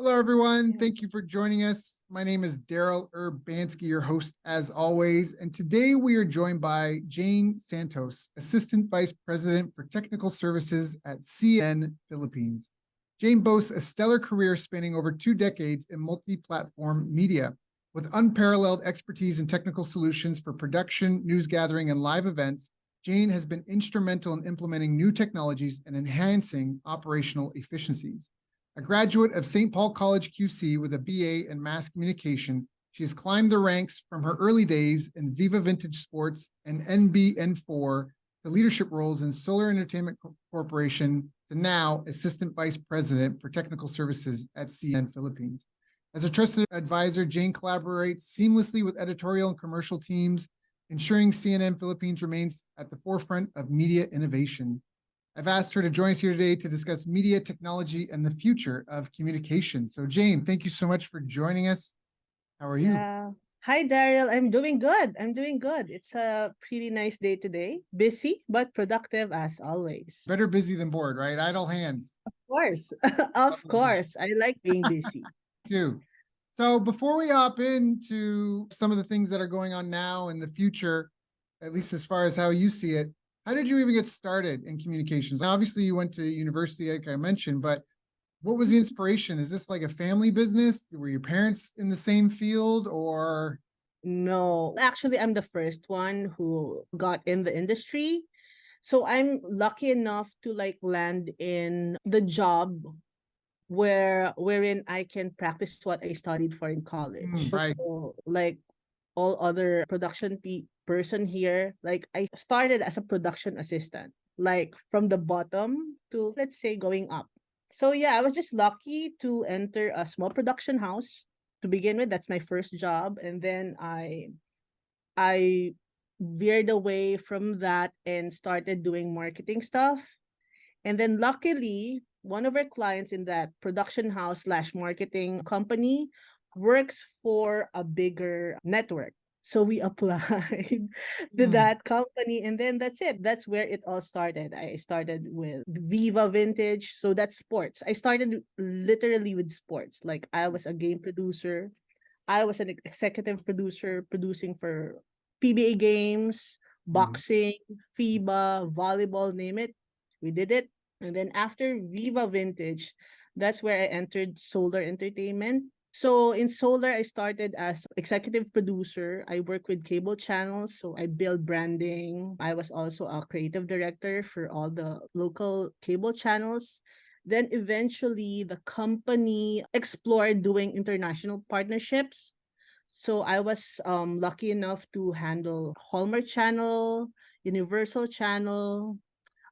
Hello, everyone. Yeah. Thank you for joining us. My name is Daryl Urbanski, your host as always. And today we are joined by Jane Santos, Assistant Vice President for Technical Services at CN Philippines. Jane boasts a stellar career spanning over 2 decades in multi-platform media. With unparalleled expertise in technical solutions for production, news gathering, and live events, Jane has been instrumental in implementing new technologies and enhancing operational efficiencies. A graduate of St. Paul College QC with a BA in mass communication, she has climbed the ranks from her early days in Viva Vintage Sports and NBN4 to leadership roles in Solar Entertainment Corporation to now Assistant Vice President for Technical Services at CN Philippines. As a trusted advisor, Jane collaborates seamlessly with editorial and commercial teams, ensuring CNN Philippines remains at the forefront of media innovation. I've asked her to join us here today to discuss media technology and the future of communication. So, Jane, thank you so much for joining us. How are you? Yeah. Hi, Daryl. I'm doing good. I'm doing good. It's a pretty nice day today. Busy, but productive as always. Better busy than bored, right? Idle hands. Of course. Of course. I like being busy. Too. So, before we hop into some of the things that are going on now in the future, at least as far as how you see it, how did you even get started in communications? Obviously, you went to university, like I mentioned, but what was the inspiration? Is this like a family business? Were your parents in the same field or? No, actually, I'm the first one who got in the industry. So I'm lucky enough to like land in the job wherein I can practice what I studied for in college. Right. So like all other person here, like I started as a production assistant, like from the bottom to let's say going up. So yeah, I was just lucky to enter a small production house to begin with. That's my first job, and then I veered away from that and started doing marketing stuff. And then luckily, one of our clients in that production house slash marketing company works for a bigger network. So we applied to Mm, that company, and then that's it. That's where it all started. I started with Viva Vintage. So that's sports. I started literally with sports. Like I was a game producer. I was an executive producer producing for PBA games, mhm. boxing, FIBA, volleyball, name it. We did it. And then after Viva Vintage, that's where I entered Solar Entertainment. So in Solar, I started as executive producer. I work with cable channels, so I build branding. I was also a creative director for all the local cable channels. Then eventually, the company explored doing international partnerships. So I was lucky enough to handle Hallmark Channel, Universal Channel,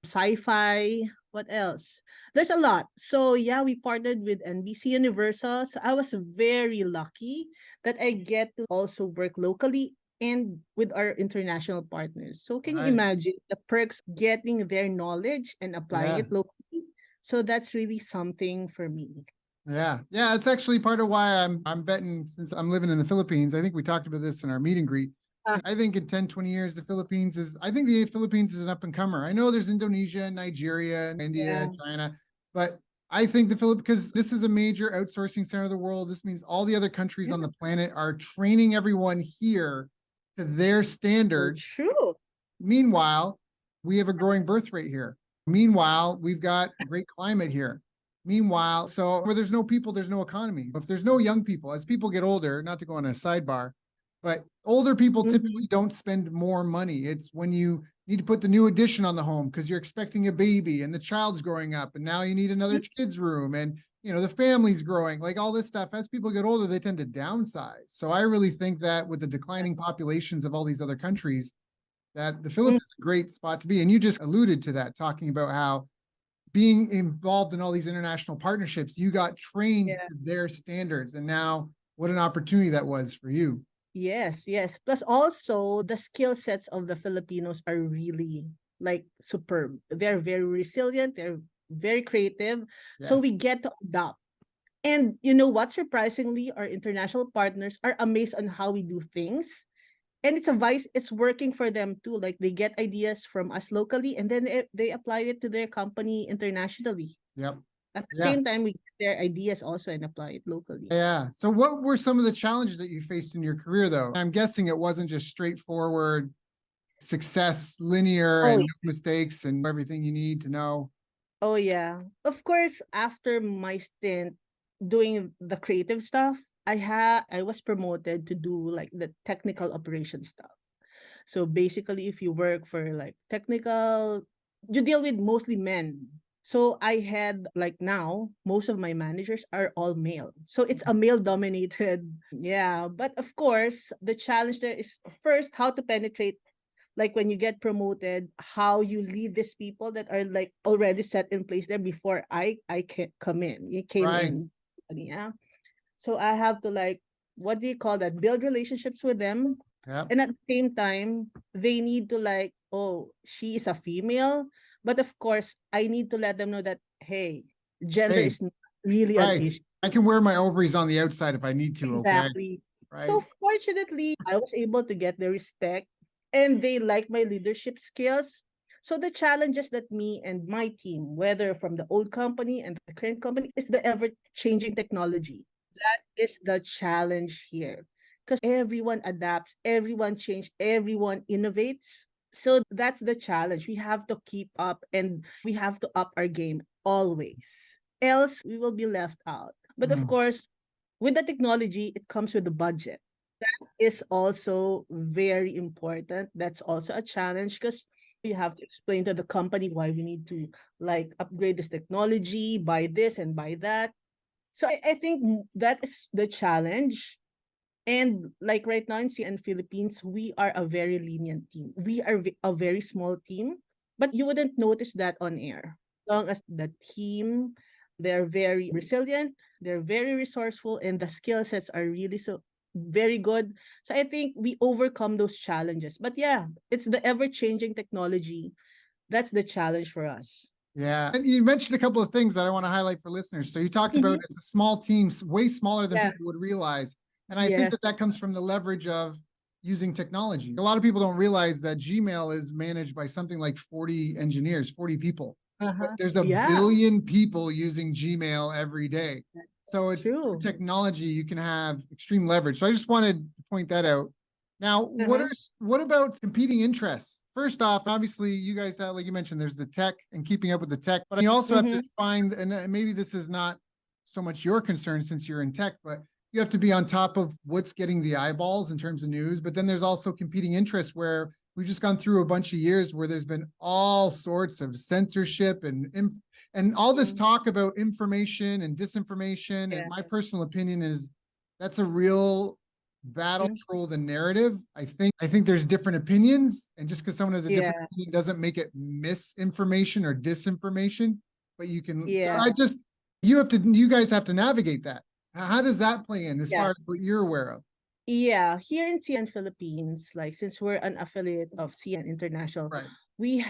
Sci-Fi. What else? There's a lot. So yeah, we partnered with NBC Universal. So I was very lucky that I get to also work locally and with our international partners. So can you Right. imagine the perks getting their knowledge and applying Yeah. it locally? So that's really something for me. Yeah. Yeah. It's actually part of why I'm betting since I'm living in the Philippines. I think we talked about this in our meet and greet. Ah, I think in 10, 20 years, I think the Philippines is an up and comer. I know there's Indonesia, Nigeria, India, yeah. China, but I think the Philippines, because this is a major outsourcing center of the world. This means all the other countries on Yeah. the planet are training everyone here to their So standards. true. Meanwhile, we have a growing birth rate here. Meanwhile, we've got a great climate here. Meanwhile, so where there's no people, there's no economy. If there's no young people, as people get older, not to go on a sidebar, but older people Mhm. typically don't spend more money. It's when you need to put the new addition on the home because you're expecting a baby and the child's growing up and now you need another kid's room and the family's growing, like all this stuff. As people get older, they tend to downsize. So I really think that with the declining populations of all these other countries, that the Mm, Philippines is a great spot to be. And you just alluded to that, talking about how being involved in all these international partnerships, you got trained yeah. to their standards. And now what an opportunity that was for you. Yes, yes. Plus also the skill sets of the Filipinos are really like superb. They're very resilient, they're very creative. So Yeah. we get to adopt. And you know what? Surprisingly, our international partners are amazed on how we do things. And it's working for them too. Like they get ideas from us locally and then they apply it to their company internationally. Yep. At the Yeah. same time, we get their ideas also and apply it locally. Yeah. So what were some of the challenges that you faced in your career though? I'm guessing it wasn't just straightforward success, linear Oh, and no mistakes and everything you need to know. oh yeah. Of course, after my stint doing the creative stuff, I was promoted to do like the technical operation stuff. So basically, if you work for like technical, you deal with mostly men. So I had like now most of my managers are all male. So it's a male dominated. Yeah, but of course, the challenge there is first how to penetrate, like when you get promoted, how you lead these people that are like already set in place there before I can come in. You came Right. in. Yeah. So I have to like, what do you call that? Build relationships with them. Yeah. And at the same time, they need to like, oh, she is a female. But of course, I need to let them know that, hey, gender Hey, is not really an right. issue. I can wear my ovaries on the outside if I need to. Okay. Exactly. Right. So fortunately, I was able to get the respect and they like my leadership skills. So the challenges that me and my team, whether from the old company and the current company, is the ever-changing technology. That is the challenge here. Because everyone adapts, everyone changes, everyone innovates. So that's the challenge. We have to keep up and we have to up our game always. Else we will be left out. But of Mhm. course, with the technology, it comes with the budget. That is also very important. That's also a challenge because you have to explain to the company why we need to like upgrade this technology, buy this and buy that. So I think that is the challenge. And like right now in CN Philippines, we are a very lenient team. We are a very small team, but you wouldn't notice that on air. As long as the team, they're very resilient, they're very resourceful, and the skill sets are really so very good. So I think we overcome those challenges. But yeah, it's the ever-changing technology. That's the challenge for us. Yeah. And you mentioned a couple of things that I want to highlight for listeners. So you talked about Mhm. it's a small team, way smaller than Yeah. people would realize. And I think Yes. that that comes from the leverage of using technology. A lot of people don't realize that Gmail is managed by something like 40 engineers, 40 people. But Uh-huh. there's a Yeah. billion people using Gmail every day. So it's through True. technology, you can have extreme leverage. So I just wanted to point that out. Now, Uh-huh. what about competing interests? First off, obviously, you guys have, like you mentioned, there's the tech and keeping up with the tech, but you also have to Mm-hmm. find, and maybe this is not so much your concern since you're in tech, but you have to be on top of what's getting the eyeballs in terms of news. But then there's also competing interests where we've just gone through a bunch of years where there's been all sorts of censorship and all this talk about information and disinformation. Yeah. And my personal opinion is that's a real battle troll the narrative. I think there's different opinions, and just because someone has a different Yeah. opinion doesn't make it misinformation or disinformation. But you can. So Yeah. I just you guys have to navigate that. How does that play in as Yeah. far as what you're aware of? Yeah. Here in CN Philippines, like since we're an affiliate of CN International, Right. we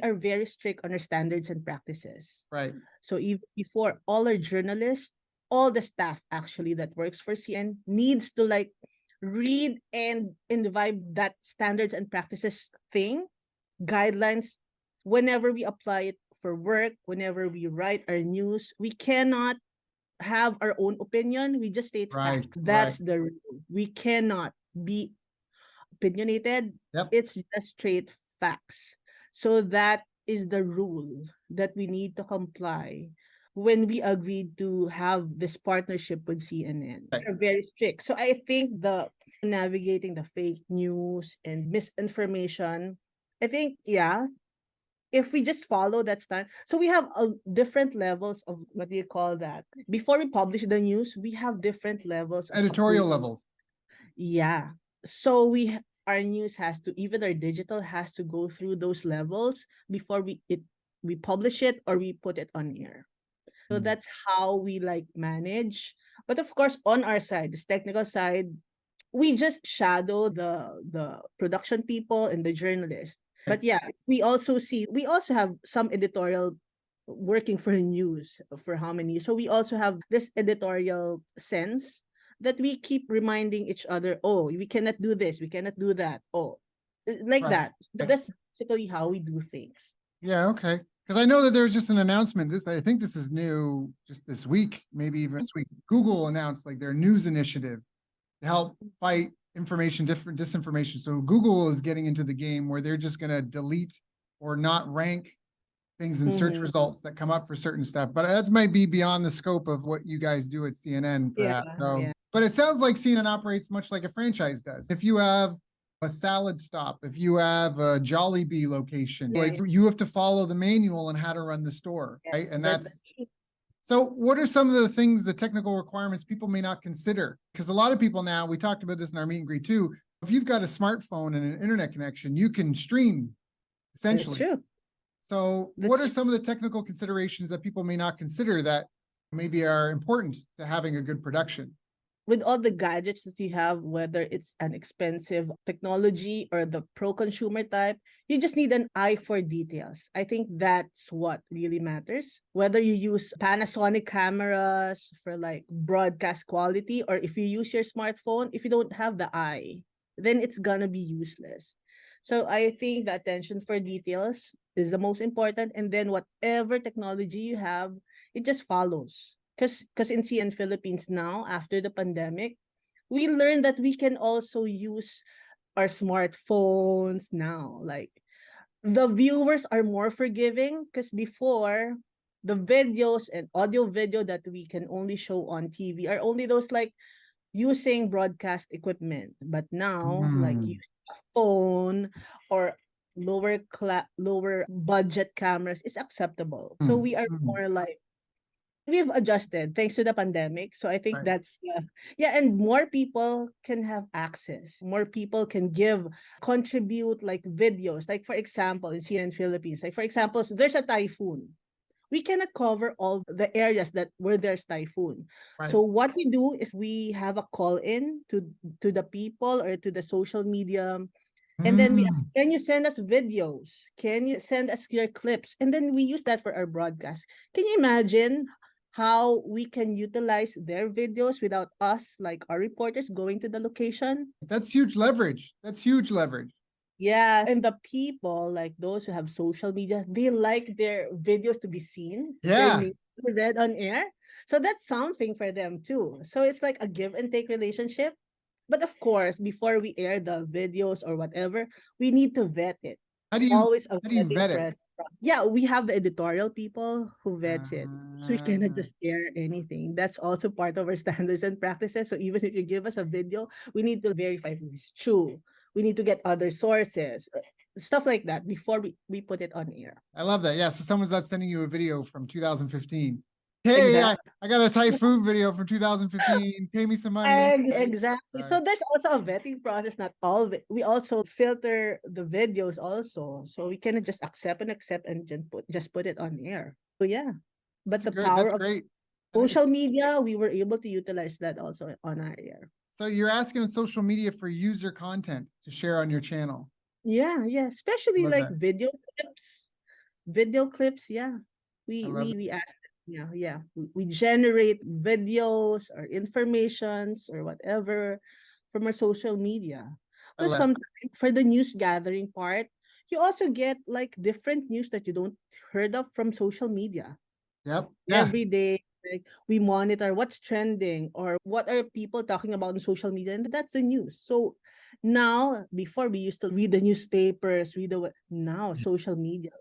are very strict on our standards and practices. Right. So even before all our journalists, all the staff actually that works for CN needs to like read and imbibe that standards and practices thing, guidelines, whenever we apply it for work, whenever we write our news, we cannot have our own opinion. We just state Right. facts. Right. That's the rule. We cannot be opinionated. Yep. It's just straight facts. So that is the rule that we need to comply when we agreed to have this partnership with CNN. Right. They're very strict. So I think the navigating the fake news and misinformation, I think, yeah, if we just follow that stand, so we have different levels of what do you call that? Before we publish the news, we have different levels of Editorial approval. levels. Yeah. So our news has to, even our digital has to go through those levels before we publish it or we put it on air. So Mm. that's how we like manage. But of course, on our side, this technical side, we just shadow the production people and the journalists. Right. But yeah, we also have some editorial working for news for how many years. So we also have this editorial sense that we keep reminding each other, oh, we cannot do this, we cannot do that. Oh, like Right. that. That's basically how we do things. Yeah. Okay. Because I know that there's just an announcement. I think this is new just this week, maybe even this week. Google announced like their news initiative to help fight disinformation. So Google is getting into the game where they're just going to delete or not rank things in search results that come up for certain stuff. But that might be beyond the scope of what you guys do at CNN, perhaps. But it sounds like CNN operates much like a franchise does. If you have a salad stop, if you have a Jollibee location, like you have to follow the manual on how to run the store, right? And so what are some of the things, the technical requirements people may not consider? Because a lot of people now, we talked about this in our meet and greet too, if you've got a smartphone and an internet connection, you can stream essentially. That's true. So what are some of the technical considerations that people may not consider that maybe are important to having a good production? With all the gadgets that you have, whether it's an expensive technology or the pro-consumer type, you just need an eye for details. I think that's what really matters. Whether you use Panasonic cameras for like broadcast quality, or if you use your smartphone, if you don't have the eye, then it's gonna be useless. So I think the attention for details is the most important. And then whatever technology you have, it just follows. Because in CN Philippines now, after the pandemic, we learned that we can also use our smartphones now. Like the viewers are more forgiving because before the videos and audio video that we can only show on TV are only those like using broadcast equipment. But now, like using a phone or lower budget cameras is acceptable. So we are more like, we've adjusted thanks to the pandemic. So I think that's and more people can have access. More people can contribute like videos. Like for example, in CN Philippines, like for example, so there's a typhoon. We cannot cover all the areas where there's typhoon. So what we do is we have a call in to the people or to the social media. And then we ask, can you send us videos? Can you send us your clips? And then we use that for our broadcast. Can you imagine how we can utilize their videos without us, like our reporters, going to the location? That's huge leverage. That's huge leverage. Yeah, and the people, like those who have social media, they like their videos to be seen. Yeah. Their names read on air. So that's something for them too. So it's like a give and take relationship. But of course, before we air the videos or whatever, we need to vet it. How do you vet it? Yeah, we have the editorial people who vets it. So we cannot just air anything. That's also part of our standards and practices. So even if you give us a video, we need to verify if it's true. We need to get other sources, stuff like that before we put it on air. I love that. Yeah. So someone's not sending you a video from 2015. Hey, exactly. I got a typhoon video from 2015. Pay me some money. Exactly. So there's also a vetting process. Not all of it. We also filter the videos also. So we cannot just accept and just put it on air. So yeah. But that's the power of great. Social media, we were able to utilize that also on our air. So you're asking on social media for user content to share on your channel. Yeah. Especially like video clips. Yeah. We ask. Yeah. We generate videos or informations or whatever from our social media. But sometimes for the news gathering part, you also get like different news that you don't heard of from social media. Yep. Every day, like we monitor what's trending or what are people talking about on social media, and that's the news. So now, before we used to read the newspapers, now social media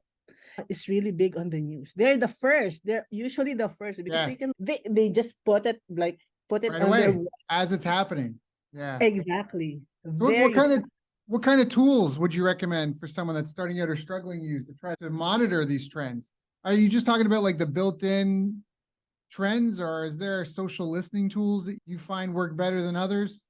is really big on the news. They're the first. They're usually the first because they just put it right on away as it's happening. Yeah, exactly. What kind of tools would you recommend for someone that's starting out or struggling to use to try to monitor these trends? Are you just talking about like the built-in trends, or is there social listening tools that you find work better than others?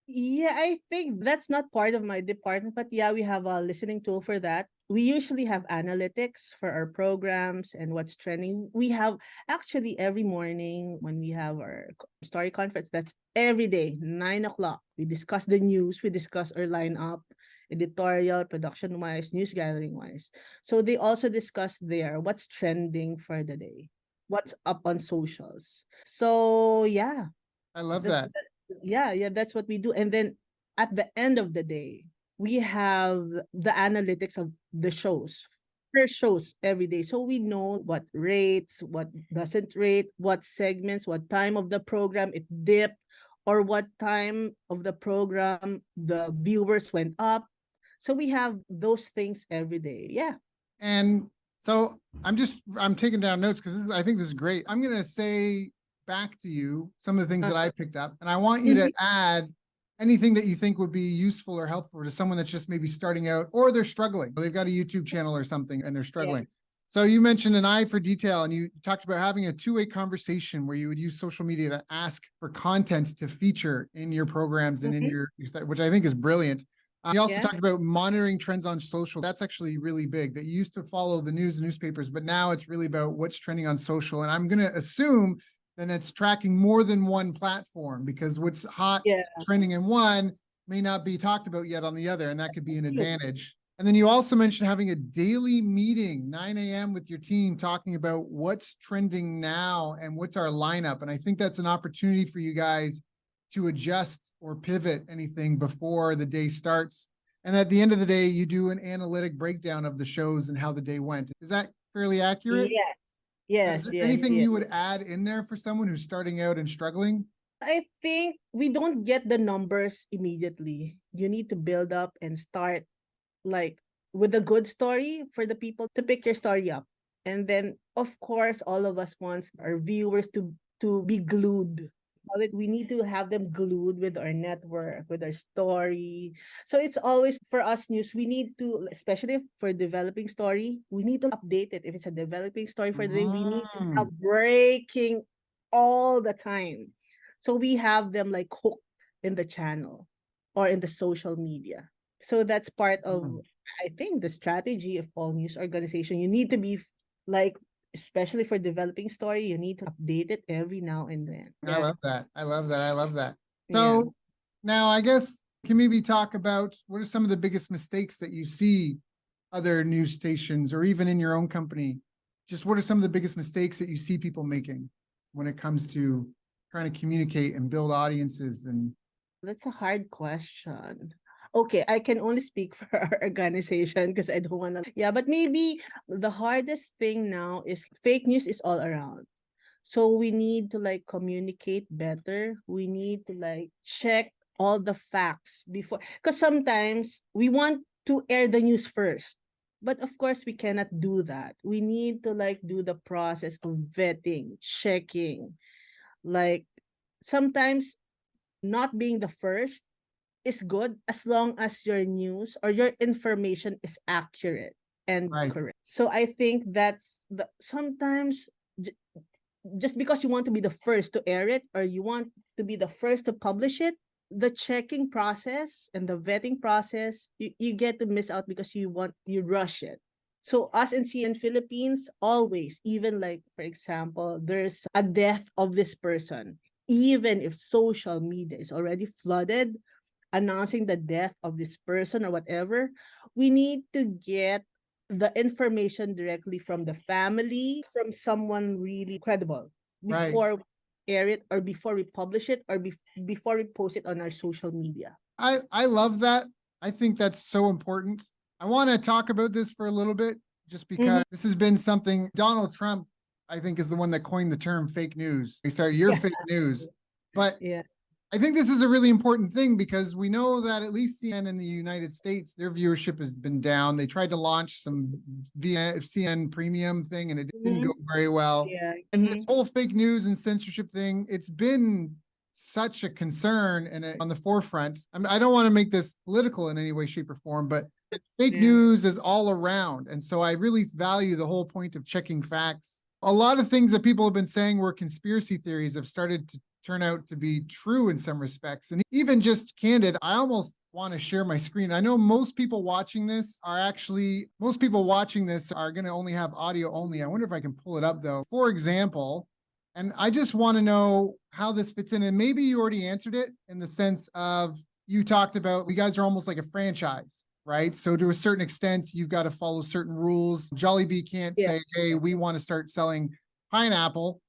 Yeah, I think that's not part of my department, but yeah, we have a listening tool for that. We usually have analytics for our programs and what's trending. We have actually every morning when we have our story conference, that's every day, 9 o'clock. We discuss the news, we discuss our lineup, editorial, production wise, news gathering wise. So they also discuss there what's trending for the day, what's up on socials. So yeah. I love that. Yeah, that's what we do. And then at the end of the day, we have the analytics of the shows her shows every day. So we know what rates, what doesn't rate, what segments, what time of the program it dipped, or what time of the program the viewers went up. So we have those things every day. Yeah. And so I'm taking down notes because I think this is great. I'm going to say back to you some of the things that I picked up, and I want you to add anything that you think would be useful or helpful to someone that's just maybe starting out or they're struggling. They've got a YouTube channel or something and they're struggling. Yeah. So you mentioned an eye for detail, and you talked about having a two-way conversation where you would use social media to ask for content to feature in your programs and in your, which I think is brilliant. You also talked about monitoring trends on social. That's actually really big. That you used to follow the news and newspapers, but now it's really about what's trending on social. And I'm going to assume then it's tracking more than one platform, because what's hot trending in one may not be talked about yet on the other, and that could be an advantage. And then you also mentioned having a daily meeting, 9 a.m. with your team, talking about what's trending now and what's our lineup. And I think that's an opportunity for you guys to adjust or pivot anything before the day starts. And at the end of the day, you do an analytic breakdown of the shows and how the day went. Is that fairly accurate? Yes. Anything you would add in there for someone who's starting out and struggling? I think we don't get the numbers immediately. You need to build up and start like with a good story for the people to pick your story up. And then, of course, all of us want our viewers to be glued. We need to have them glued with our network, with our story. So it's always for us news. We need to, especially for developing story, we need to update it. If it's a developing story for the day, we need to have breaking all the time. So we have them like hooked in the channel or in the social media. So that's part of, I think, the strategy of all news organization. You need to be like, especially for developing story, you need to update it every now and then. I love that. So now I guess can maybe talk about what are some of the biggest mistakes that you see other news stations or even in your own company? Just what are some of the biggest mistakes that you see people making when it comes to trying to communicate and build audiences? And that's a hard question. Okay, I can only speak for our organization because I don't want to. Yeah, but maybe the hardest thing now is fake news is all around. So we need to like communicate better. We need to like check all the facts before, because sometimes we want to air the news first. But of course, we cannot do that. We need to like do the process of vetting, checking. Like sometimes not being the first is good as long as your news or your information is accurate and correct. So I think that's the sometimes just because you want to be the first to air it or you want to be the first to publish it, the checking process and the vetting process, you get to miss out because you rush it. So us in CN Philippines, always, even like, for example, there's a death of this person, even if social media is already flooded announcing the death of this person or whatever, we need to get the information directly from the family, from someone really credible before we air it or before we publish it or before we post it on our social media. I love that. I think that's so important. I want to talk about this for a little bit just because this has been something Donald Trump, I think, is the one that coined the term fake news. Sorry, you're fake news. But I think this is a really important thing because we know that at least CNN in the United States, their viewership has been down. They tried to launch some CNN premium thing and it didn't go very well. And this whole fake news and censorship thing, it's been such a concern and on the forefront. I don't want to make this political in any way, shape, or form, but fake news is all around. And so I really value the whole point of checking facts. A lot of things that people have been saying were conspiracy theories have started to turn out to be true in some respects. And even just candid, I almost want to share my screen. I know most people watching this are going to only have audio only. I wonder if I can pull it up though. For example, and I just want to know how this fits in. And maybe you already answered it in the sense of you talked about you guys are almost like a franchise, right? So to a certain extent, you've got to follow certain rules. Jollibee can't say, hey, we want to start selling pineapple.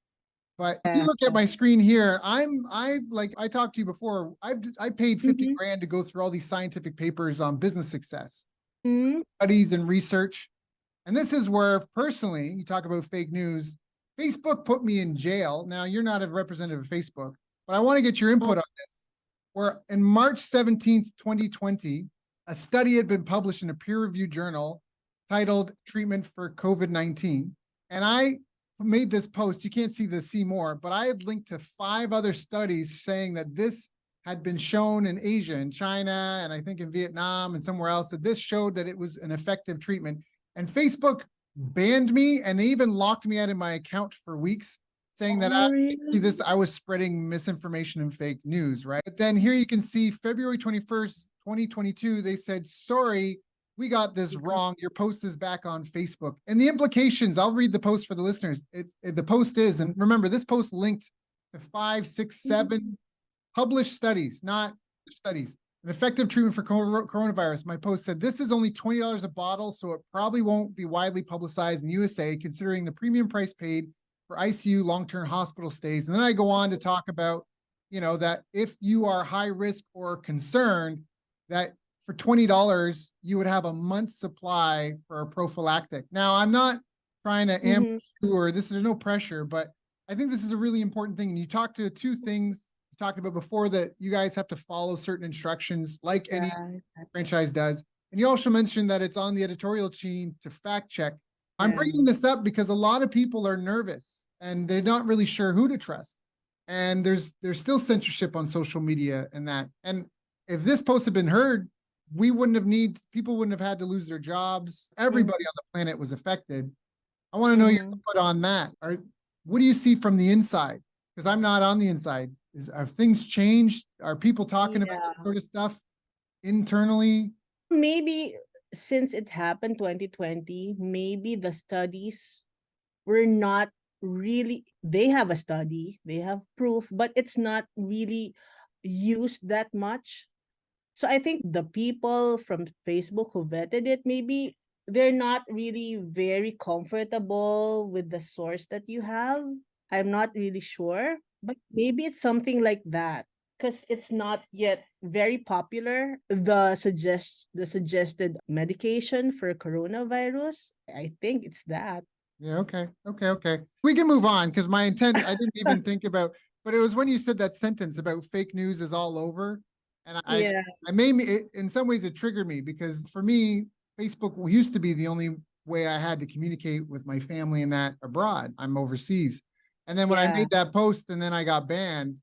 But if you look at my screen here, I talked to you before, I paid 50 grand to go through all these scientific papers on business success, studies and research. And this is where, personally, you talk about fake news. Facebook put me in jail. Now, you're not a representative of Facebook, but I want to get your input on this. Where in March 17th, 2020, a study had been published in a peer-reviewed journal titled Treatment for COVID-19. And I made this post. You can't see the see more, but I had linked to 5 other studies saying that this had been shown in Asia, in China, and I think in Vietnam and somewhere else, that this showed that it was an effective treatment. And Facebook banned me, and they even locked me out of my account for weeks, saying that I was spreading misinformation and fake news, right? But then here you can see February 21st, 2022, they said, sorry, we got this wrong. Your post is back on Facebook. And the implications, I'll read the post for the listeners. The post is, and remember, this post linked to 5, 6, 7 published studies, not studies. An effective treatment for coronavirus. My post said, this is only $20 a bottle, so it probably won't be widely publicized in the USA, considering the premium price paid for ICU long-term hospital stays. And then I go on to talk about, that if you are high risk or concerned, that for $20, you would have a month's supply for a prophylactic. Now, I'm not trying to ambush you, or there's no pressure, but I think this is a really important thing. And you talked to 2 things you talked about before, that you guys have to follow certain instructions like any franchise does. And you also mentioned that it's on the editorial team to fact check. I'm bringing this up because a lot of people are nervous and they're not really sure who to trust. And there's still censorship on social media and that. And if this post had been heard, people wouldn't have had to lose their jobs. Everybody on the planet was affected. I want to know your input on that. What do you see from the inside? Because I'm not on the inside. Have things changed? Are people talking about this sort of stuff internally? Maybe since it happened 2020, maybe the studies were not really, they have a study, they have proof, but it's not really used that much. So I think the people from Facebook who vetted it, maybe they're not really very comfortable with the source that you have. I'm not really sure, but maybe it's something like that, because it's not yet very popular. The suggested medication for coronavirus, I think it's that. Yeah, okay. We can move on, because my intent, I didn't even think about, but it was when you said that sentence about fake news is all over. And I made me, in some ways it triggered me, because for me, Facebook used to be the only way I had to communicate with my family and that abroad. I'm overseas. And then when I made that post and then I got banned,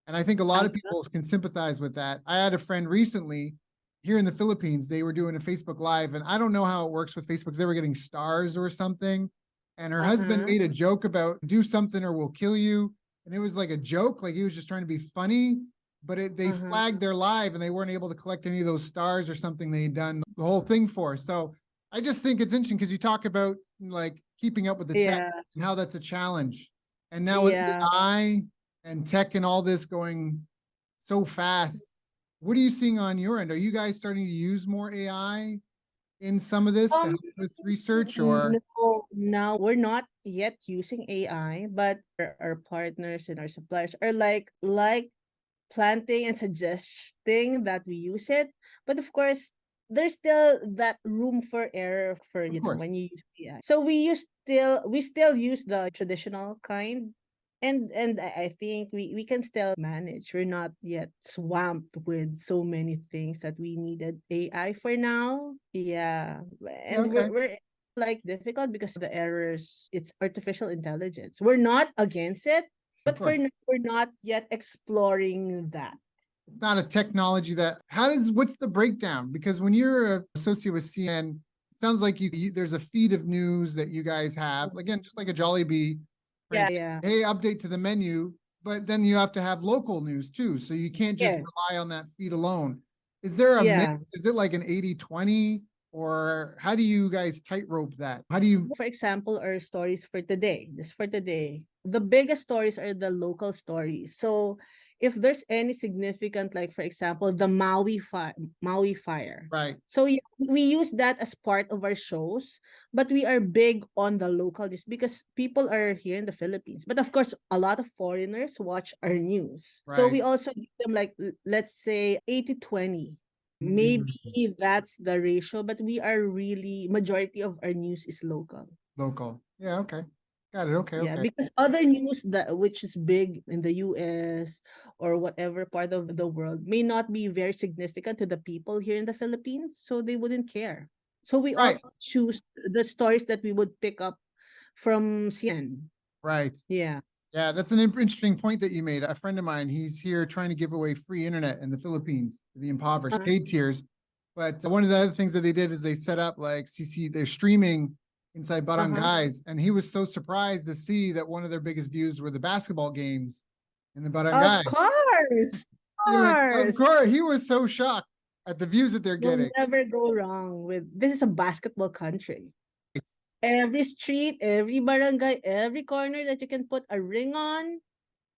and I think a lot of people can sympathize with that. I had a friend recently here in the Philippines, they were doing a Facebook Live, and I don't know how it works with Facebook. They were getting stars or something. And her husband made a joke about do something or we'll kill you. And it was like a joke, like he was just trying to be funny, but they flagged their live and they weren't able to collect any of those stars or something they'd done the whole thing for. So I just think it's interesting because you talk about like keeping up with the tech and how that's a challenge. And now with AI and tech and all this going so fast, what are you seeing on your end? Are you guys starting to use more AI in some of this to help with research, or? No, we're not yet using AI, but our partners and our suppliers are like planting and suggesting that we use it. But of course, there's still that room for error for when you use AI. So we still use the traditional kind. And I think we can still manage. We're not yet swamped with so many things that we needed AI for now. Yeah. And we're like difficult because the errors, it's artificial intelligence. We're not against it, but for now, we're not yet exploring that. It's not a technology that, what's the breakdown? Because when you're associated with CNN, it sounds like there's a feed of news that you guys have, again, just like a Jollibee. Yeah. Hey, update to the menu, but then you have to have local news too. So you can't just rely on that feed alone. Is there a mix? Is it like an 80-20? Or how do you guys tightrope that? How do you, for example, our stories for today, the biggest stories are the local stories. So if there's any significant, like for example, the Maui fire. Right. So we use that as part of our shows, but we are big on the local news because people are here in the Philippines. But of course, a lot of foreigners watch our news. Right. So we also give them like, let's say 80-20. Mm, Maybe that's the ratio, but we are really majority of our news is local. local. Yeah, okay. Got it. Okay, Yeah, okay. because other news that which is big in the US or whatever part of the world may not be very significant to the people here in the Philippines, so they wouldn't care. So we Right, also choose the stories that we would pick up from CNN. right. Yeah. Yeah, that's an interesting point that you made. A friend of mine, he's here trying to give away free internet in the Philippines to the impoverished, Uh, paid tiers. But one of the other things that they did is they set up like CC, they're streaming inside uh-huh. barangays, and he was so surprised to see that one of their biggest views were the basketball games in the Of barangay. course. Of You're like, of course. course, he was so shocked at the views that they're You'll getting. never go wrong with this is a basketball country. Every street, every barangay, every corner that you can put a ring on,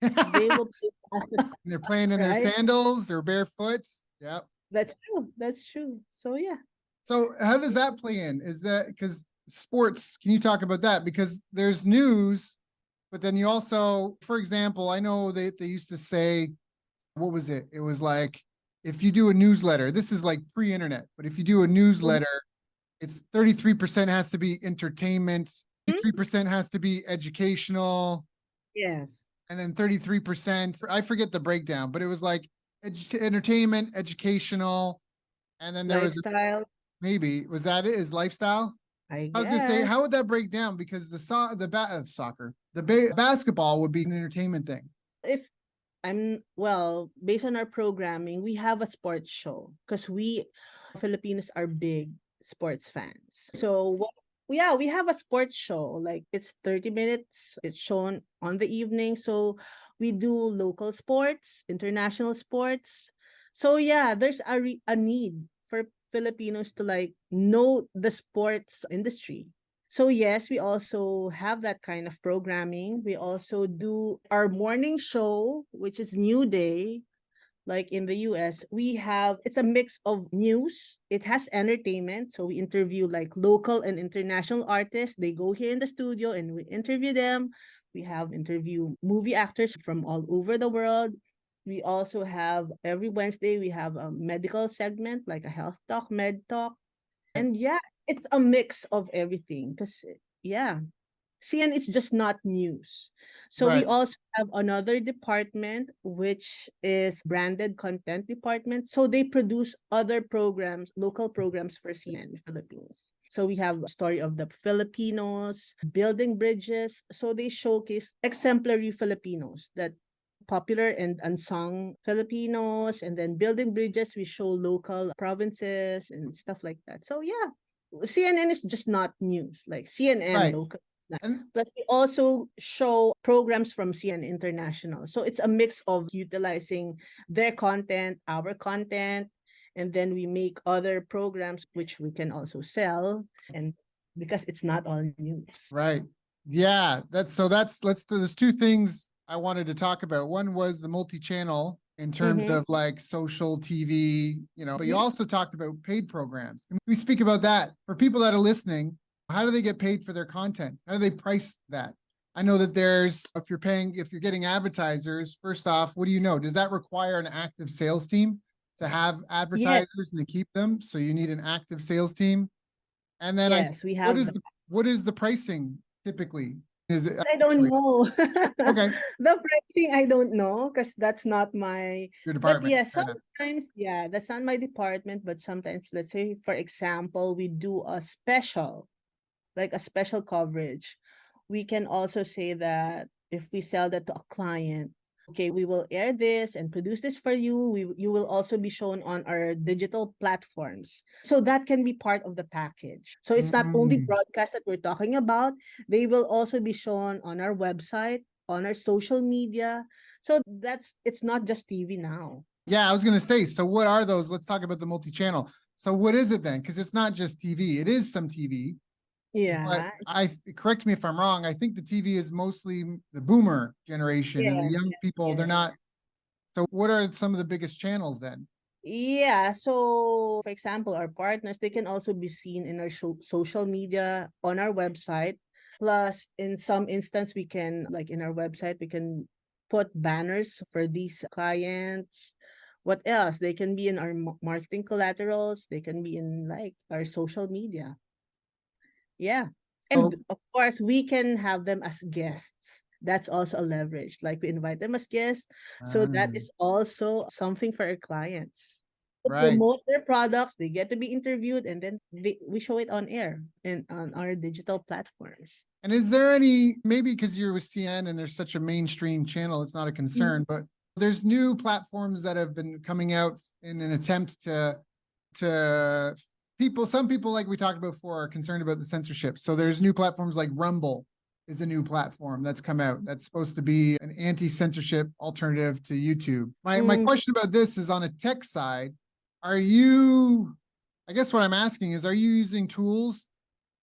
they will play basketball, They're playing in their right? sandals or barefoot. Yep. That's true. That's true. So yeah. So how does that play in? Is that because sports? Can you talk about that? Because there's news, but then you also, for example, I know they used to say, what was it? It was like if you do a newsletter, this is like pre-internet, but if you do a Mhm. newsletter, it's 33% has to be entertainment, Hmm? 33% has to be educational, Yes. and then 33%, I forget the breakdown, but it was like entertainment, educational, and then there was Lifestyle, maybe was that it? Is lifestyle? I I was gonna say, how guess. would that break down? Because soccer, basketball would be an entertainment thing. If I'm well, based on our programming, we have a sports show because we Filipinos are big sports fans. So yeah, we have a sports show. Like it's 30 minutes. It's shown on the evening. So we do local sports, international sports. So yeah, there's a need for Filipinos to like know the sports industry. So yes, we also have that kind of programming. We also do our morning show, which is New Day, like in the US. We have it's a mix of news. It has entertainment. So we interview like local and international artists. They go here in the studio and we interview them. We have interview movie actors from all over the world. We also have every Wednesday we have a medical segment like a health talk, med talk. And yeah, it's a mix of everything. Because, yeah, CN is just not news. So we Right, also have another department, which is branded content department. So they produce other programs, local programs for CN Philippines. So we have story of the Filipinos, building bridges. So they showcase exemplary Filipinos that popular and unsung Filipinos, and then building bridges, we show local provinces and stuff like that. So yeah, CNN is just not news, like CNN right. local. And Plus, we also show programs from CN International. So it's a mix of utilizing their content, our content, and then we make other programs which we can also sell. And because it's not all news. right. Yeah, that's let's do there's two things I wanted to talk about. One was the multi-channel in terms Mm-hmm. of like social TV, but you Mm-hmm. also talked about paid programs. Can we speak about that for people that are listening? How do they get paid for their content? How do they price that? I know that there's if you're getting advertisers, first off, what do you know? Does that require an active sales team to have Yes, advertisers and to keep them? So you need an active sales team. And then yes, we what have is the pricing typically? Is it I don't know. okay? The pricing, I don't know because that's not my. Your But department, yeah, fair enough. sometimes, yeah, that's not my department. But sometimes, let's say, for example, we do a special, like a special coverage. We can also say that if we sell that to a client, okay, we will air this and produce this for you. You will also be shown on our digital platforms. So that can be part of the package. So it's not only Mm. broadcast that we're talking about, they will also be shown on our website, on our social media. So it's not just TV now. Yeah, I was gonna say. So what are those? Let's talk about the multi-channel. So what is it then? Because it's not just TV. It is some TV, but Yeah. I correct me if I'm wrong. I think the TV is mostly the boomer generation and the Yes, young people. They're yes. not. So what are some of the biggest channels then? Yeah, so for example, our partners, they can also be seen in our social media on our website. Plus, in some instance, we can, like in our website, we can put banners for these clients. What else? They can be in our marketing collaterals. They can be in like our social media. Yeah. So, And of course, we can have them as guests. That's also a leverage. Like we invite them as guests. So that um, is also something for our clients. To right. promote their products, they get to be interviewed, and then we show it on air and on our digital platforms. And is there any, maybe because you're with CN and there's such a mainstream channel, it's not a Mhm. concern, but there's new platforms that have been coming out in an attempt to people, some people like we talked about before are concerned about the censorship. So there's new platforms like Rumble is a new platform that's come out that's supposed to be an anti-censorship alternative to YouTube. My Mm, question about this is on a tech side, are you, I guess what I'm asking is, are you using tools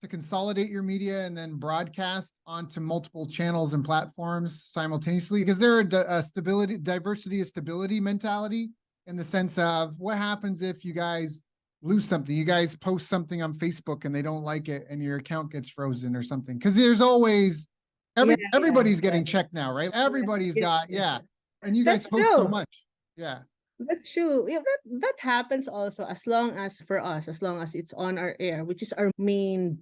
to consolidate your media and then broadcast onto multiple channels and platforms simultaneously? Because there a stability, diversity of stability mentality in the sense of what happens if you guys lose something, you guys post something on Facebook and they don't like it and your account gets frozen or something. Because there's always yeah, yeah, everybody's yeah, getting checked now, right? yeah. Everybody's Yes, got, yes, yeah. yes. And you guys That's post so true. much. Yeah. That's true. Yeah, that happens also as long as for us, as long as it's on our air, which is our main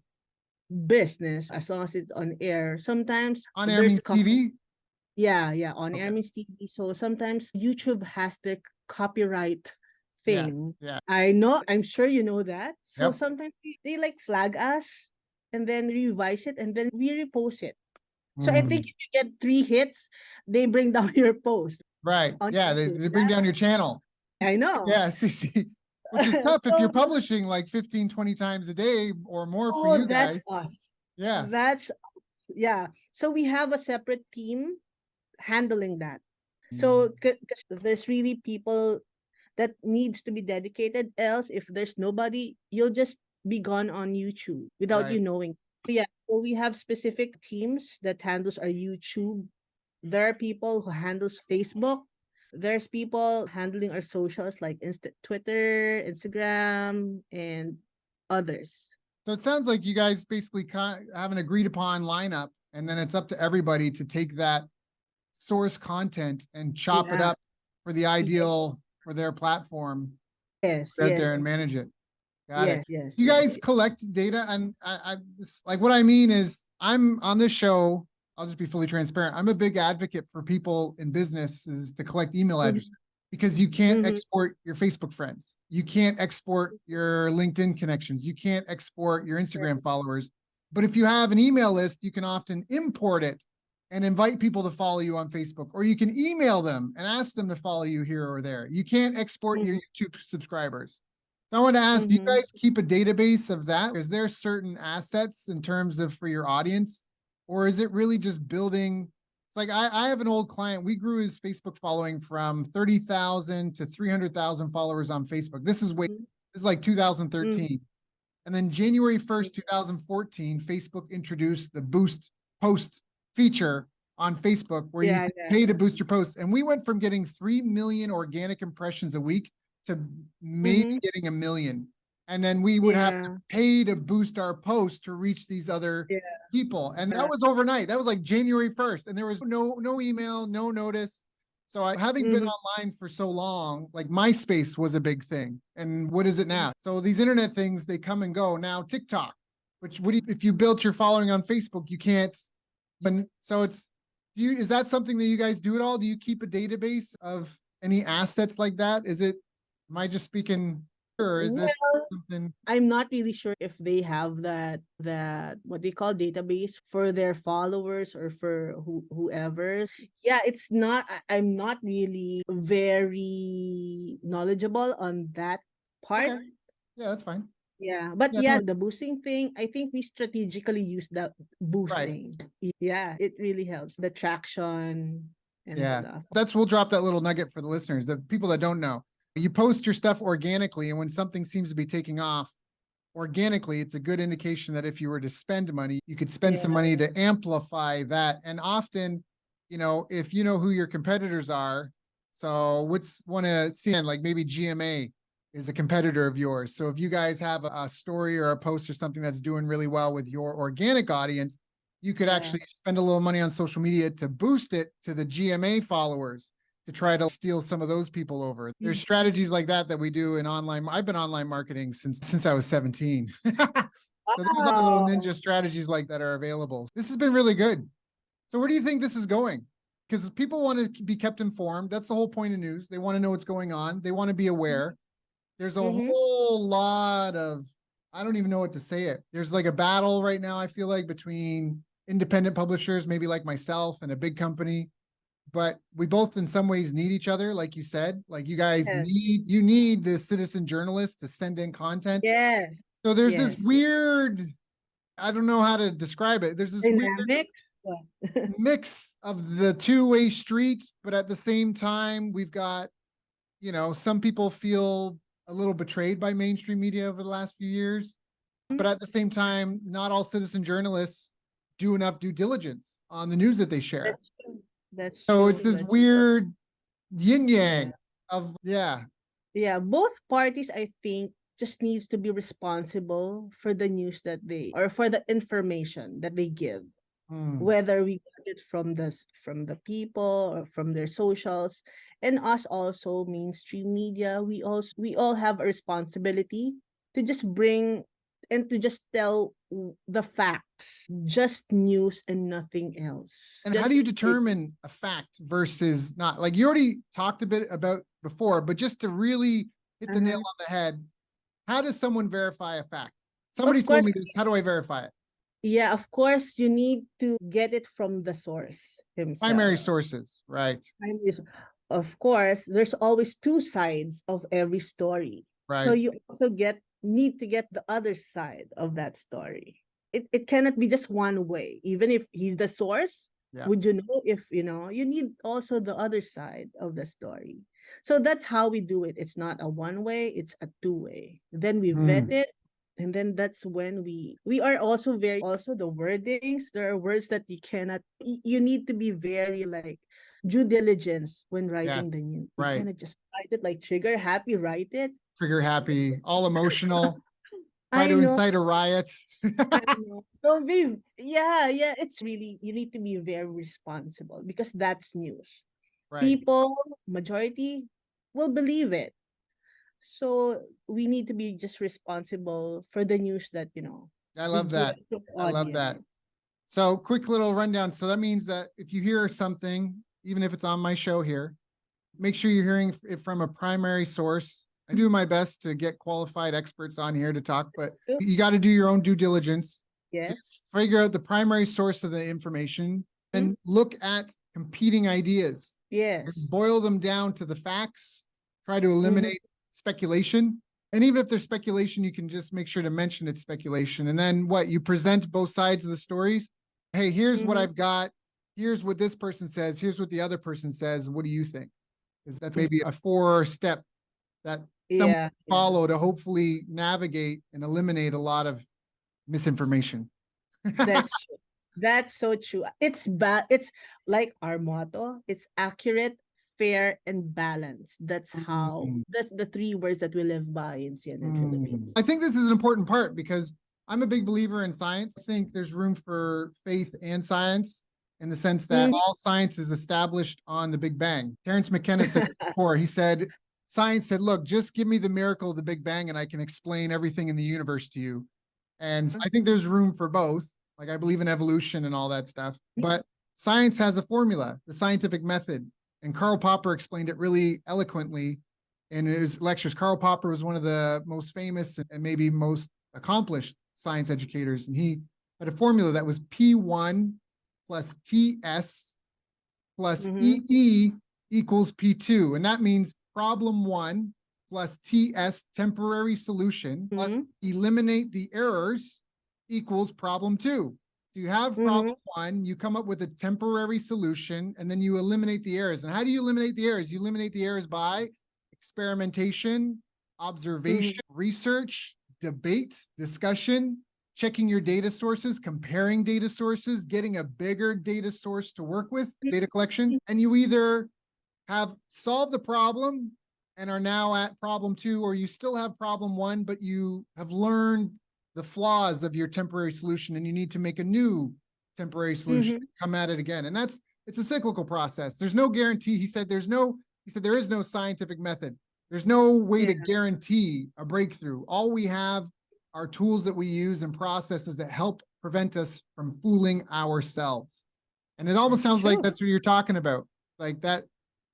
business, as long as it's on air. Sometimes On air there's means TV. yeah, yeah, on air Okay. means TV. So sometimes YouTube has their copyright Yeah. thing. Yeah. I know, I'm sure you know that. So Yep. sometimes they like flag us and then revise it and then we repost it. So I think Mm. if you get 3 hits, they bring down your post Right. on Yeah. YouTube. They bring down your channel. I know. Yeah, see, which is tough if you're So publishing like 15, 20 times a day or more for oh, you that's guys. us. Yeah. That's yeah. So we have a separate team handling that. Mm. So because there's really people that needs to be dedicated. Else, if there's nobody, you'll just be gone on YouTube without you Right. knowing. So yeah, so we have specific teams that handles our YouTube. There are people who handles Facebook. There's people handling our socials like Twitter, Instagram, and others. So it sounds like you guys basically have an agreed upon lineup, and then it's up to everybody to take that source content and chop it Yeah. up for the Yes. ideal for their platform, Yes. put it out there Yes. and manage it. Got it. Yes. Yes. You Yes. guys collect data, and like what I mean is, I'm on this show. I'll just be fully transparent. I'm a big advocate for people in businesses to collect email addresses Mm-hmm. because you can't Mm-hmm. export your Facebook friends. You can't export your LinkedIn connections. You can't export your Instagram followers. But if you have an email list, you can often import it and invite people to follow you on Facebook, or you can email them and ask them to follow you here or there. You can't export your YouTube subscribers. So I want to ask, do you Mm-hmm. guys keep a database of that? Is there certain assets in terms of for your audience, or is it really just building? Like I have an old client. We grew his Facebook following from 30,000 to 300,000 followers on Facebook. This is like Mm-hmm. 2013. And then January 1st, 2014, Facebook introduced the boost post feature on Facebook where you Yeah. can Yeah. pay to boost your posts. And we went from getting 3 million organic impressions a week to maybe Mm-hmm. getting a million. And then we would have to Yeah. pay to boost our posts to reach these other Yeah. people. And that Yeah. was overnight. That was like January 1st. And there was no email, no notice. So having been Mm-hmm. online for so long, like MySpace was a big thing. And what is it now? So these internet things, they come and go. Now TikTok, which what do you, if you built your following on Facebook, you can't. And so it's, is that something that you guys do at all? Do you keep a database of any assets like that? Is it, am I just speaking, or is this Well, something? I'm not really sure if they have that what they call database for their followers or for whoever. Yeah, it's not. I'm not really very knowledgeable on that part. Okay. Yeah, that's fine. Yeah, but Yeah, yeah, no, the boosting thing, I think we strategically use the right. boosting. Yeah, it really helps the traction and Yeah, stuff. we'll drop that little nugget for the listeners, the people that don't know. You post your stuff organically, and when something seems to be taking off organically, it's a good indication that if you were to spend money, you could spend Yeah, some money to amplify that. And often, if you know who your competitors are, so what's one of seeing like maybe GMA is a competitor of yours. So if you guys have a story or a post or something that's doing really well with your organic audience, you could yeah, actually spend a little money on social media to boost it to the GMA followers to try to steal some of those people over. There's strategies like that that we do in online. I've been online marketing since I was 17. So there's a lot of little ninja Wow. strategies like that are available. This has been really good. So where do you think this is going? Because people want to be kept informed. That's the whole point of news. They want to know what's going on. They want to be aware. There's a Mm-hmm. whole lot of, I don't even know what to say it. There's like a battle right now, I feel like, between independent publishers, maybe like myself, and a big company. But we both in some ways need each other, like you said. Like you guys Yes. need the citizen journalist to send in content. Yes. So there's this Yes. weird, I don't know how to describe it. There's this weird Dynamics. Yeah. mix of the two-way street, but at the same time, we've got, some people feel a little betrayed by mainstream media over the last few years. But at the same time, not all citizen journalists do enough due diligence on the news that they share. That's true. That's So it's true. this That's weird yin yeah. yang of, yeah. Yeah. Both parties, I think, just needs to be responsible for the news that they or for the information that they give. Whether we get it from the people or from their socials, and us also mainstream media, we all have a responsibility to just bring and to just tell the facts, just news and nothing else. And how do you determine a fact versus not? Like you already talked a bit about before, but just to really hit the nail Uh-huh. on the head, how does someone verify a fact? Somebody Of told course, me this. How do I verify it? yeah, of course, you need to get it from the source himself. Primary sources, right? And of course, there's always two sides of every story. So Right. you also need to get the other side of that story. It cannot be just one way. Even if he's the source, Yeah. would you know if you need also the other side of the story. So that's how we do it. It's not a one way, it's a two way. Then we vet it. And then that's when we are also very also the wordings. There are words that you cannot you need to be very like due diligence when writing Yes. the news. You Right. cannot just write it like trigger happy, write it. Trigger happy, all emotional, try I to know, incite a riot. I know. So yeah, it's really you need to be very responsible because that's news. Right. People, majority will believe it. So we need to be just responsible for the news that I we love give that. to the I love that. audience. So quick little rundown. So that means that if you hear something, even if it's on my show here, make sure you're hearing it from a primary source. I do my best to get qualified experts on here to talk, but you got to do your own due diligence to Yes. figure out the primary source of the information and look at competing ideas. Yes. Boil them down to the facts, try to Mhm. eliminate speculation. And even if there's speculation, you can just make sure to mention it's speculation. And then what you present both sides of the stories. Hey, here's what Mhm. I've got. Here's what this person says. Here's what the other person says. What do you think? Because that's maybe a 4 step that someone Yeah. can follow to hopefully navigate and eliminate a lot of misinformation. That's true. That's so true. It's like our motto. It's accurate, fair, and balanced. That's the three words that we live by in CNN Philippines. I think this is an important part because I'm a big believer in science. I think there's room for faith and science in the sense that all science is established on the Big Bang. Terence McKenna said this before. He said, science said, look, just give me the miracle of the Big Bang and I can explain everything in the universe to you. And I think there's room for both. Like I believe in evolution and all that stuff. But science has a formula, the scientific method. And Karl Popper explained it really eloquently in his lectures. Karl Popper was one of the most famous and maybe most accomplished science educators. And he had a formula that was P1 plus TS plus EE equals P2. And that means problem one plus TS temporary solution plus eliminate the errors equals problem two. So you have problem one, you come up with a temporary solution, and then you eliminate the errors. And how do you eliminate the errors? You eliminate the errors by experimentation, observation, research, debate, discussion, checking your data sources, comparing data sources, getting a bigger data source to work with, data collection. And you either have solved the problem and are now at problem two, or you still have problem one, but you have learned the flaws of your temporary solution and you need to make a new temporary solution, come at it again. And that's it's a cyclical process. There's no guarantee. He said there is no scientific method. There's no way to Yeah. guarantee a breakthrough. All we have are tools that we use and processes that help prevent us from fooling ourselves. And it almost That's sounds like true. that's what you're talking about. Like that,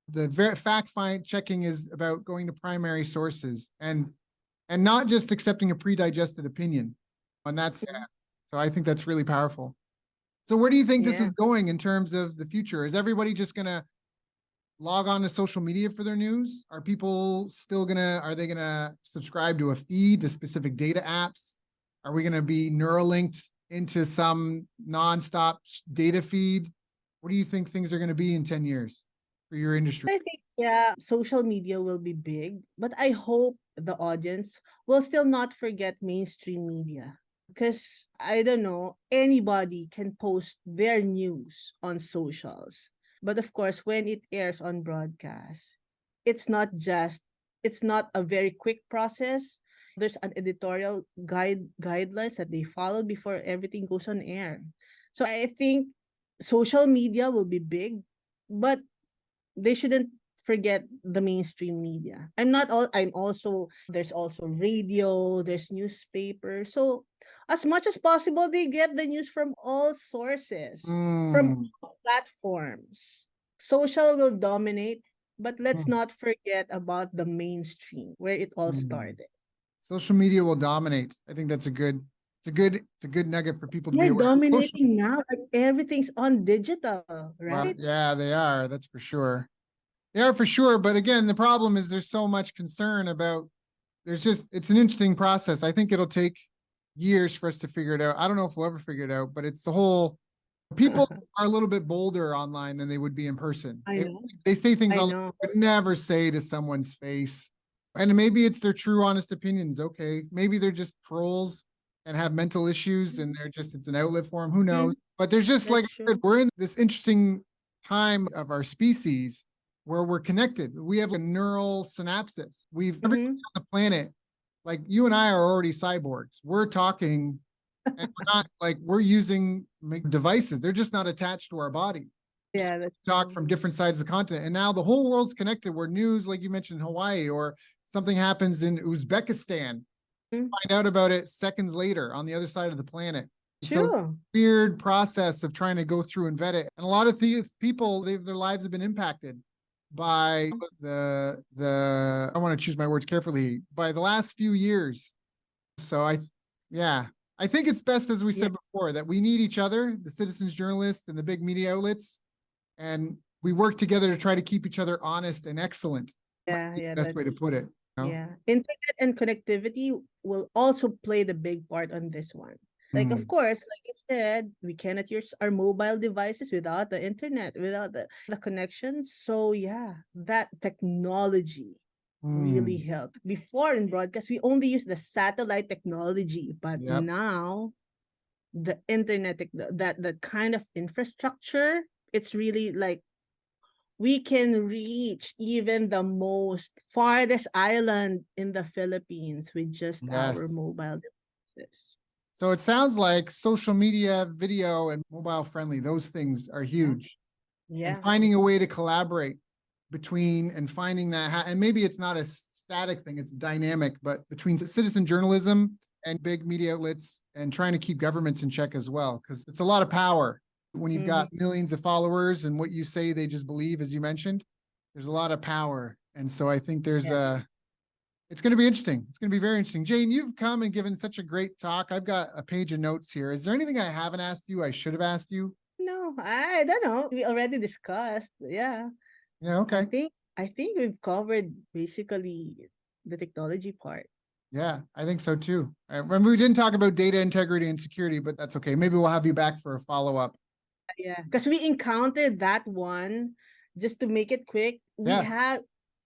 the fact find checking is about going to primary sources and not just accepting a pre-digested opinion. And that's so I think that's really powerful. So where do you think this Yeah. is going in terms of the future? Is everybody just gonna log on to social media for their news? Are people still are they gonna subscribe to a feed, to specific data apps? Are we gonna be neural linked into some nonstop data feed? What do you think things are gonna be in 10 years for your industry? I think, yeah, social media will be big, but I hope the audience will still not forget mainstream media. Because I don't know, anybody can post their news on socials. But of course, when it airs on broadcast, it's not just, it's not a very quick process. There's an editorial guidelines that they follow before everything goes on air. So I think social media will be big, but they shouldn't forget the mainstream media. I'm also, there's also radio, there's newspaper. So as much as possible they get the news from all sources, from Mm, all platforms. Social will dominate, but let's mm, not forget about the mainstream where it all mm. started. Social media will dominate. I think that's it's a good nugget for people to be They're aware of. Social, dominating now. Like everything's on digital, well, right? yeah, they are. That's for sure. They are for sure. But again, the problem is there's so much concern about it's an interesting process. I think it'll take years for us to figure it out. I don't know if we'll ever figure it out, but it's the whole people are a little bit bolder online than they would be in person. I know. They say things I on know. would never say to someone's face. And maybe it's their true honest opinions. Okay. Maybe they're just trolls and have mental issues and it's an outlet for them. Who knows? Mhm. But there's just like That's I said, true. we're in this interesting time of our species where we're connected. We have a neural synapses. Everybody Mhm. on the planet, like you and I are already cyborgs. We're talking and we're not like we're using devices. They're just not attached to our body. So Yeah, that's we talk true. from different sides of the continent, and now the whole world's connected. Where news, like you mentioned, Hawaii, or something happens in Uzbekistan, Mm. find out about it seconds later on the other side of the planet. So True. weird process of trying to go through and vet it, and a lot of these people, their lives have been impacted by the I want to choose my words carefully by the last few years. So yeah, I think it's best, as we Yeah, said before, that we need each other, the citizens journalists and the big media outlets, and we work together to try to keep each other honest and excellent. Might yeah, be yeah, the best that's way to put it. You know? yeah. Internet and connectivity will also play the big part on this one. Like, of Mm, course, like you said, we cannot use our mobile devices without the internet, without the connection. So yeah, that technology really mm, helped. Before in broadcast, we only use the satellite technology, but yep. now the internet, that kind of infrastructure, it's really like we can reach even the most farthest island in the Philippines with just our Yes. mobile devices. So it sounds like social media, video, and mobile friendly, those things are Yeah. huge. And Yeah. finding a way to collaborate between and finding that, and maybe it's not a static thing, it's dynamic, but between citizen journalism and big media outlets and trying to keep governments in check as well, because it's a lot of power when you've Mhm. got millions of followers and what you say they just believe, as you mentioned, there's a lot of power. And so I think Yeah. it's going to be interesting. It's going to be very interesting. Jane, you've come and given such a great talk. I've got a page of notes here. Is there anything I haven't asked you I should have asked you? No, I don't know. We already discussed. Yeah. Yeah, I okay. think I think we've covered basically the technology part. Yeah, I think so too. I remember we didn't talk about data integrity and security, but that's okay. Maybe we'll have you back for a follow-up. Yeah. Because we encountered that one. Just to make it quick, we Yeah, have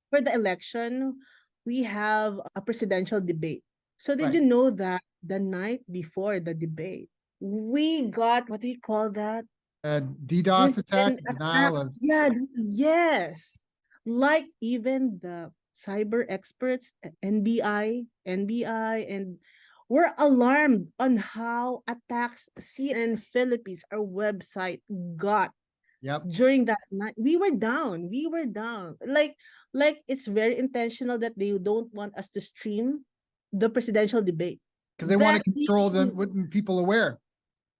for the election, we have a presidential debate. So did right. you know that the night before the debate, we got, what do you call that? DDoS attack, Instant attack. denial of, Yeah, yes. Like even the cyber experts, NBI, and were alarmed on how attacks CNN Philippines, our website, got. Yep. during that night. We were down. We were down. Like it's very intentional that they don't want us to stream the presidential debate. Because they want to control them, Even with people aware.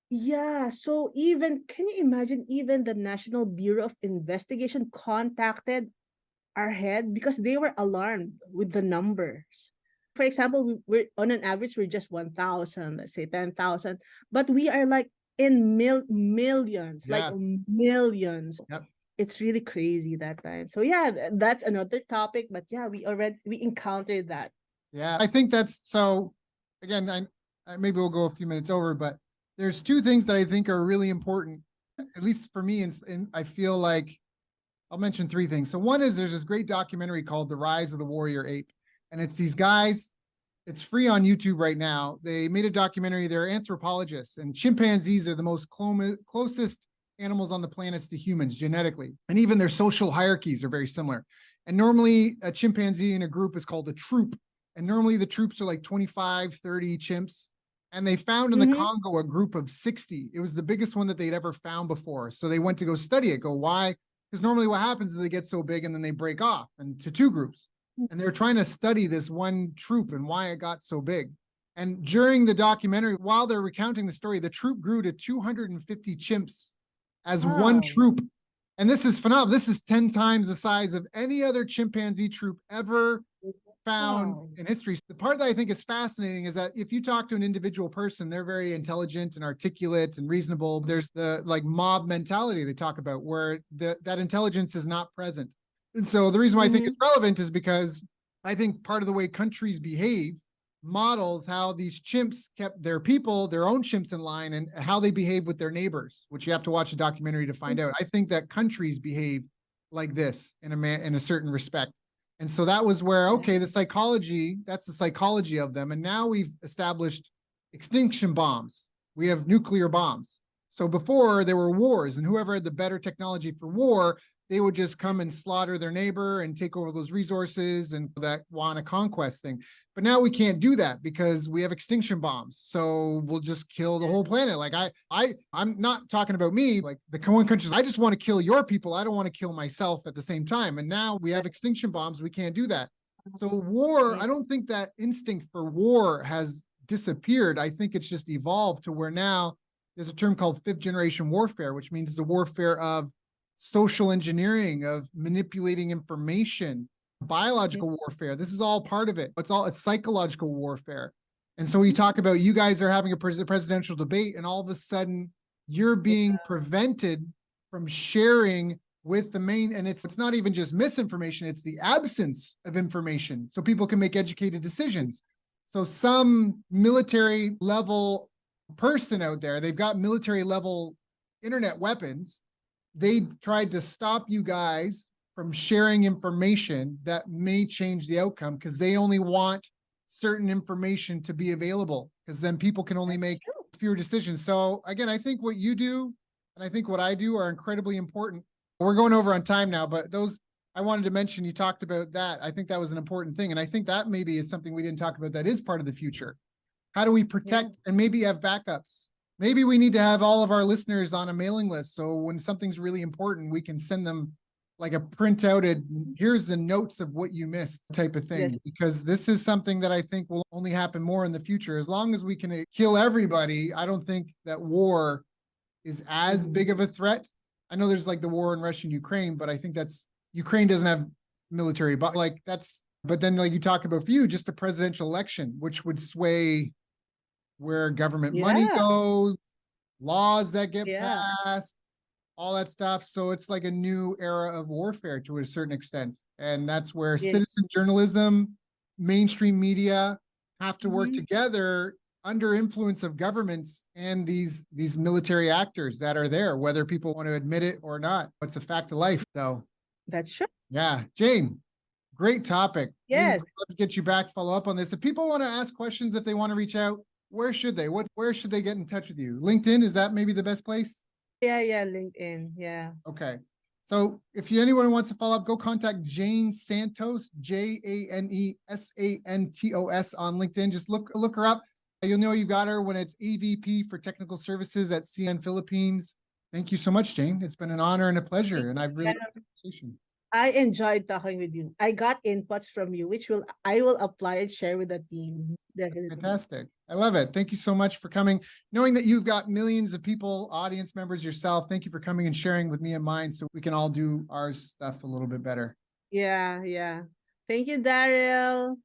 yeah, so even can you imagine even the National Bureau of Investigation contacted our head because they were alarmed with the numbers. For example, we're on an average we're just 1,000, let's say 10,000, but we are like in millions, like Yeah. millions. Yep. It's really crazy that time. So yeah, that's another topic, but yeah, we encountered that. Yeah. I think that's so. Again, maybe we'll go a few minutes over, but there's two things that I think are really important, at least for me. And I feel like I'll mention three things. So one is there's this great documentary called The Rise of the Warrior Ape, and it's these guys. It's free on YouTube right now. They made a documentary. They're anthropologists, and chimpanzees are the most closest animals on the planet to humans genetically, and even their social hierarchies are very similar. And normally, a chimpanzee in a group is called a troop, and normally the troops are like 25, 30 chimps. And they found in the Mm-hmm. Congo a group of 60. It was the biggest one that they'd ever found before. So they went to go study it. Go, why? Because normally what happens is they get so big and then they break off into two groups. And they're trying to study this one troop and why it got so big. And during the documentary, while they're recounting the story, the troop grew to 250 chimps as one Wow. troop. And this is phenomenal. This is 10 times the size of any other chimpanzee troop ever found Wow. in history. The part that I think is fascinating is that if you talk to an individual person, they're very intelligent and articulate and reasonable. There's the like mob mentality they talk about where that intelligence is not present. And so the reason why I think Mm-hmm. it's relevant is because I think part of the way countries behave models how these chimps kept their people, their own chimps in line, and how they behave with their neighbors, which you have to watch a documentary to find out. I think that countries behave like this in a certain respect. And so that was where, okay, that's the psychology of them. And now we've established extinction bombs. We have nuclear bombs. So before there were wars, and whoever had the better technology for war, they would just come and slaughter their neighbor and take over those resources and that want a conquest thing. But now we can't do that because we have extinction bombs. So we'll just kill the whole planet. Like I'm not talking about me, like the one countries, I just want to kill your people. I don't want to kill myself at the same time. And now we have extinction bombs. We can't do that. So war, Yeah. I don't think that instinct for war has disappeared. I think it's just evolved to where now there's a term called fifth generation warfare, which means the warfare of social engineering, of manipulating information, biological warfare. This is all part of it. It's psychological warfare. And so when you talk about you guys are having a presidential debate and all of a sudden you're being prevented from sharing with the main, and it's not even just misinformation, it's the absence of information so people can make educated decisions. So some military level person out there, they've got military level internet weapons. They tried to stop you guys from sharing information that may change the outcome because they only want certain information to be available because then people can only make fewer decisions. So again, I think what you do and I think what I do are incredibly important. We're going over on time now, but those I wanted to mention, you talked about that. I think that was an important thing. And I think that maybe is something we didn't talk about that is part of the future. How do we protect and maybe have backups? Maybe we need to have all of our listeners on a mailing list. So when something's really important, we can send them like a printout, here's the notes of what you missed type of thing. Yes. Because this is something that I think will only happen more in the future. As long as we can kill everybody, I don't think that war is as big of a threat. I know there's like the war in Russia and Ukraine, but I think that's Ukraine doesn't have military, but like but then like you talk about for you, just a presidential election, which would sway where government money Yeah. goes, laws that get Yeah. passed, all that stuff. So it's like a new era of warfare to a certain extent. And that's where Yes. citizen journalism, mainstream media have to work Mhm. together under influence of governments and these military actors that are there, whether people want to admit it or not. It's a fact of life. So That's true. yeah, Jane, great topic. Maybe we'd Yes. love to get you back, follow up on this. If people want to ask questions, if they want to reach out, where should they? Where should they get in touch with you? LinkedIn, is that maybe the best place? Yeah, LinkedIn. Yeah. Okay. So if anyone wants to follow up, go contact Jane Santos, JaneSantos on LinkedIn. Just look her up. You'll know you got her when it's AVP for Technical Services at CN Philippines. Thank you so much, Jane. It's been an honor and a pleasure, and I've really Yeah, liked the conversation. I enjoyed talking with you. I got inputs from you, which will I will apply and share with the team. Definitely. Fantastic. I love it. Thank you so much for coming. Knowing that you've got millions of people, audience members yourself, thank you for coming and sharing with me and mine so we can all do our stuff a little bit better. Yeah, yeah. Thank you, Daryl.